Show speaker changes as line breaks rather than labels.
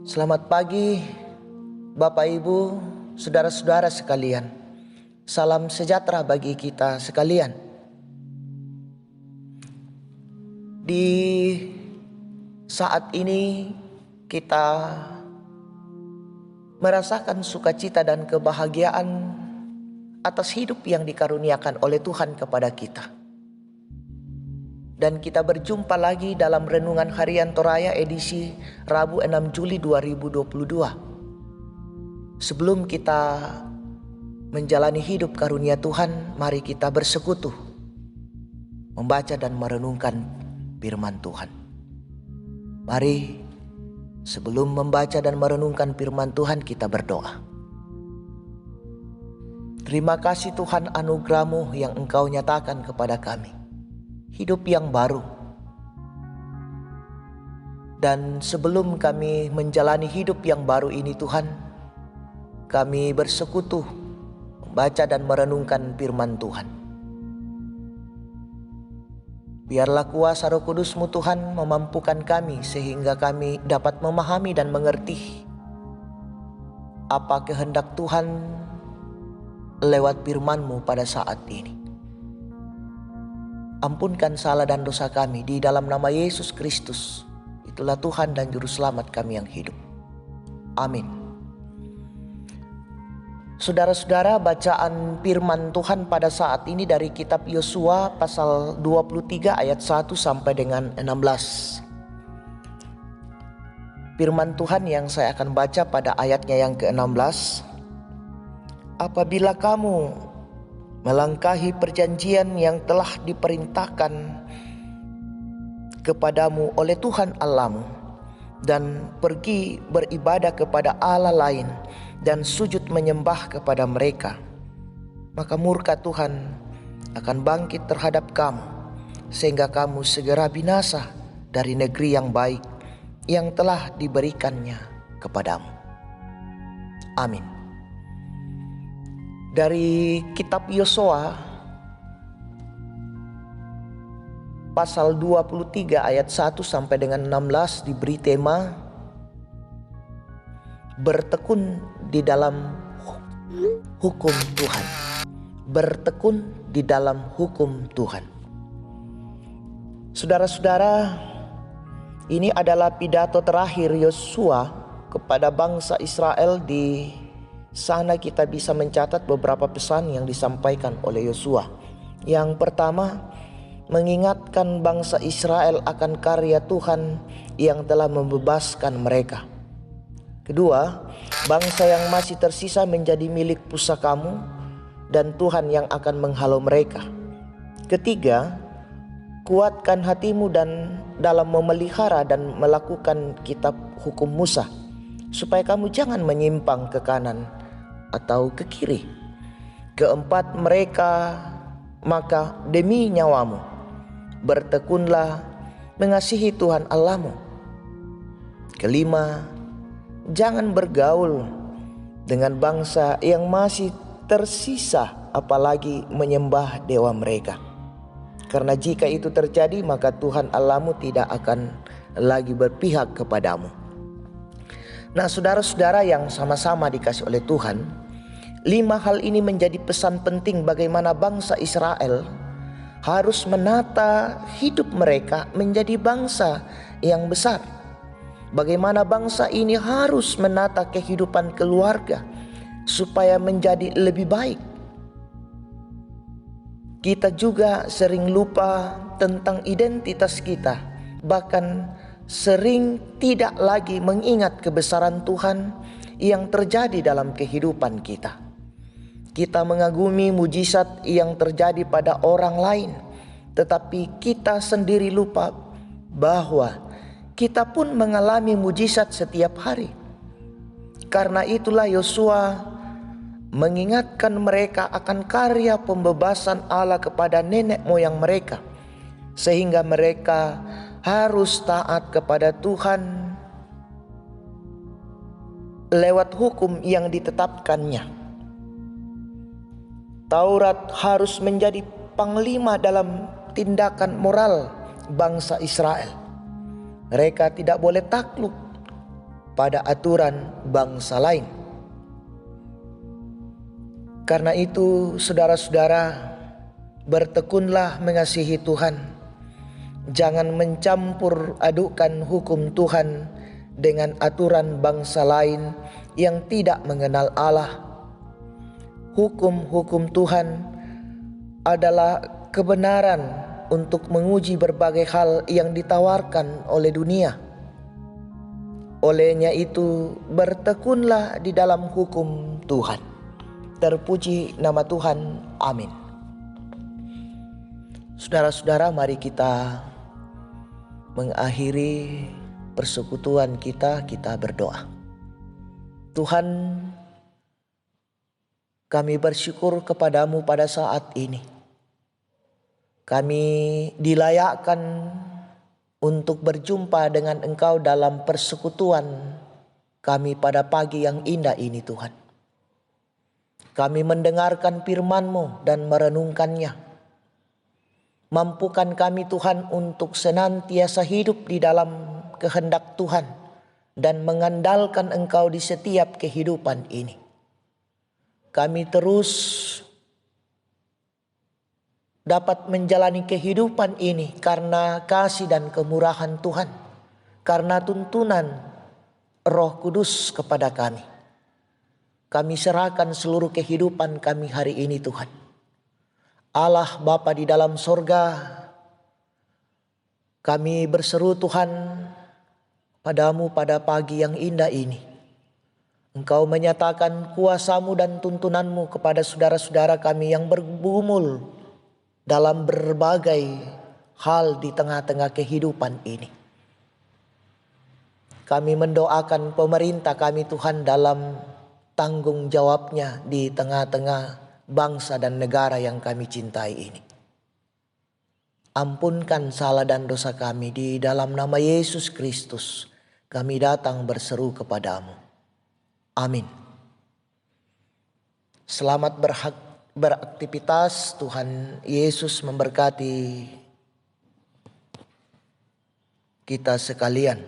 Selamat pagi, Bapak Ibu, saudara-saudara sekalian. Salam sejahtera bagi kita sekalian. Di saat ini kita merasakan sukacita dan kebahagiaan atas hidup yang dikaruniakan oleh Tuhan kepada kita. Dan kita berjumpa lagi dalam Renungan Harian Toraya edisi Rabu 6 Juli 2022. Sebelum kita menjalani hidup karunia Tuhan, mari kita bersekutu, membaca dan merenungkan firman Tuhan. Mari sebelum membaca dan merenungkan firman Tuhan, kita berdoa. Terima kasih Tuhan anugerah-Mu yang Engkau nyatakan kepada kami. Hidup yang baru. Dan sebelum kami menjalani hidup yang baru ini Tuhan, kami bersekutu membaca dan merenungkan firman Tuhan. Biarlah kuasa Roh Kudus-Mu Tuhan memampukan kami sehingga kami dapat memahami dan mengerti apa kehendak Tuhan lewat firman-Mu pada saat ini. Ampunkan salah dan dosa kami di dalam nama Yesus Kristus. Itulah Tuhan dan Juru Selamat kami yang hidup. Amin. Saudara-saudara, bacaan firman Tuhan pada saat ini dari kitab Yosua pasal 23 ayat 1 sampai dengan 16. Firman Tuhan yang saya akan baca pada ayatnya yang ke-16. Apabila kamu melangkahi perjanjian yang telah diperintahkan kepadamu oleh Tuhan Allahmu dan pergi beribadah kepada Allah lain dan sujud menyembah kepada mereka, maka murka Tuhan akan bangkit terhadap kamu sehingga kamu segera binasa dari negeri yang baik yang telah diberikannya kepadamu. Amin. Dari kitab Yosua pasal 23 ayat 1 sampai dengan 16 diberi tema bertekun di dalam hukum Tuhan. Bertekun di dalam hukum Tuhan. Saudara-saudara, ini adalah pidato terakhir Yosua kepada bangsa Israel. Di sana kita bisa mencatat beberapa pesan yang disampaikan oleh Yosua. Yang pertama, mengingatkan bangsa Israel akan karya Tuhan yang telah membebaskan mereka. Kedua, bangsa yang masih tersisa menjadi milik pusakamu dan Tuhan yang akan menghalau mereka. Ketiga, kuatkan hatimu dan dalam memelihara dan melakukan kitab hukum Musa, supaya kamu jangan menyimpang ke kanan atau ke kiri. Keempat, maka demi nyawamu bertekunlah mengasihi Tuhan Allahmu. Kelima, jangan bergaul dengan bangsa yang masih tersisa, apalagi menyembah dewa mereka. Karena jika itu terjadi, maka Tuhan Allahmu tidak akan lagi berpihak kepadamu. Nah, saudara-saudara yang sama-sama dikasih oleh Tuhan, 5 hal ini menjadi pesan penting bagaimana bangsa Israel harus menata hidup mereka menjadi bangsa yang besar. Bagaimana bangsa ini harus menata kehidupan keluarga supaya menjadi lebih baik. Kita juga sering lupa tentang identitas kita, bahkan sering tidak lagi mengingat kebesaran Tuhan yang terjadi dalam kehidupan kita. Kita mengagumi mujizat yang terjadi pada orang lain, tetapi kita sendiri lupa bahwa kita pun mengalami mujizat setiap hari. Karena itulah Yosua mengingatkan mereka akan karya pembebasan Allah kepada nenek moyang mereka, sehingga mereka harus taat kepada Tuhan lewat hukum yang ditetapkannya. Taurat harus menjadi panglima dalam tindakan moral bangsa Israel. Mereka tidak boleh takluk pada aturan bangsa lain. Karena itu, saudara-saudara, bertekunlah mengasihi Tuhan. Jangan mencampur adukan hukum Tuhan dengan aturan bangsa lain yang tidak mengenal Allah. Hukum-hukum Tuhan adalah kebenaran untuk menguji berbagai hal yang ditawarkan oleh dunia. Olehnya itu, bertekunlah di dalam hukum Tuhan. Terpuji nama Tuhan. Amin. Saudara-saudara, mari kita mengakhiri persekutuan kita berdoa. Tuhan, kami bersyukur kepadamu pada saat ini. Kami dilayakkan untuk berjumpa dengan Engkau dalam persekutuan kami pada pagi yang indah ini, Tuhan. Kami mendengarkan firman-Mu dan merenungkannya. Mampukan kami, Tuhan, untuk senantiasa hidup di dalam kehendak Tuhan dan mengandalkan Engkau di setiap kehidupan ini. Kami terus dapat menjalani kehidupan ini karena kasih dan kemurahan Tuhan, karena tuntunan Roh Kudus kepada kami. Kami serahkan seluruh kehidupan kami hari ini, Tuhan. Allah Bapa di dalam sorga, kami berseru, Tuhan, padamu pada pagi yang indah ini. Engkau menyatakan kuasa-Mu dan tuntunan-Mu kepada saudara-saudara kami yang bergumul dalam berbagai hal di tengah-tengah kehidupan ini. Kami mendoakan pemerintah kami, Tuhan, dalam tanggung jawabnya di tengah-tengah bangsa dan negara yang kami cintai ini. Ampunkan salah dan dosa kami, di dalam nama Yesus Kristus kami datang berseru kepadamu. Amin. Selamat beraktivitas. Tuhan Yesus memberkati kita sekalian.